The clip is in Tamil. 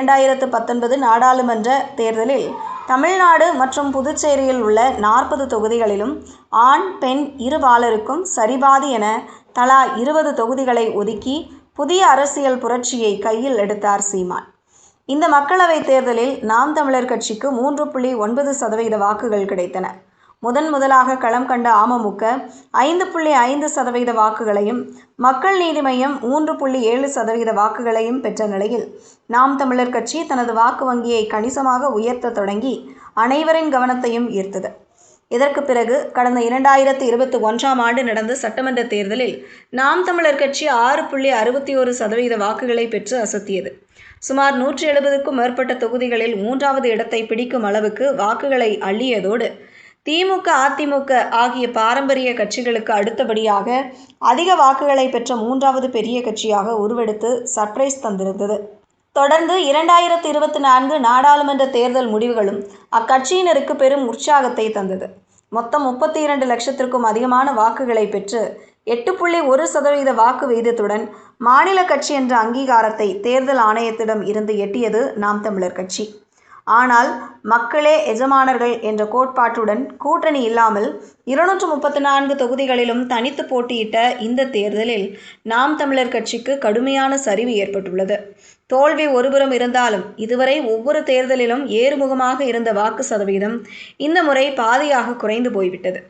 2019 நாடாளுமன்ற தேர்தலில் தமிழ்நாடு மற்றும் புதுச்சேரியில் உள்ள 40 தொகுதிகளிலும் ஆண், பெண் இருபாலருக்கும் சரிபாதி என தலா 20 தொகுதிகளை ஒதுக்கி புதிய அரசியல் புரட்சியை கையில் எடுத்தார் சீமான். இந்த மக்களவைத் தேர்தலில் நாம் தமிழர் கட்சிக்கு 3.9% வாக்குகள் கிடைத்தன. முதலாக களம் கண்ட அமமுக 5.5% வாக்குகளையும், மக்கள் நீதி மய்யம் 3.7% வாக்குகளையும் பெற்ற நிலையில் நாம் தமிழர் கட்சி தனது வாக்கு வங்கியை கணிசமாக உயர்த்த தொடங்கி அனைவரின் கவனத்தையும் ஈர்த்தது. இதற்கு பிறகு கடந்த 2021ஆம் ஆண்டு நடந்த சட்டமன்ற தேர்தலில் நாம் தமிழர் கட்சி 6.61% வாக்குகளை பெற்று அசத்தியது. சுமார் 170க்கும் மேற்பட்ட தொகுதிகளில் 3வது இடத்தை பிடிக்கும் அளவுக்கு வாக்குகளை அள்ளியதோடு திமுக, அதிமுக ஆகிய பாரம்பரிய கட்சிகளுக்கு அடுத்தபடியாக அதிக வாக்குகளை பெற்ற 3வது பெரிய கட்சியாக உருவெடுத்து சர்ப்ரைஸ் தந்திருந்தது. தொடர்ந்து 2024 நாடாளுமன்ற தேர்தல் முடிவுகளும் அக்கட்சியினருக்கு பெரும் உற்சாகத்தை தந்தது. மொத்தம் 32 லட்சத்திற்கும் அதிகமான வாக்குகளை பெற்று 8.1% வாக்கு விகிதத்துடன் மாநில கட்சி என்ற அங்கீகாரத்தை தேர்தல் ஆணையத்திடம் இருந்து எட்டியது நாம் தமிழர் கட்சி. ஆனால் மக்களே எஜமானர்கள் என்ற கோட்பாட்டுடன் கூட்டணி இல்லாமல் 234 தொகுதிகளிலும் தனித்து போட்டியிட்ட இந்த தேர்தலில் நாம் தமிழர் கட்சிக்கு கடுமையான சரிவு ஏற்பட்டுள்ளது. தோல்வி ஒருபுறம் இருந்தாலும் இதுவரை ஒவ்வொரு தேர்தலிலும் ஏறுமுகமாக இருந்த வாக்கு சதவீதம் இந்த முறை பாதியாக குறைந்து போய்விட்டது.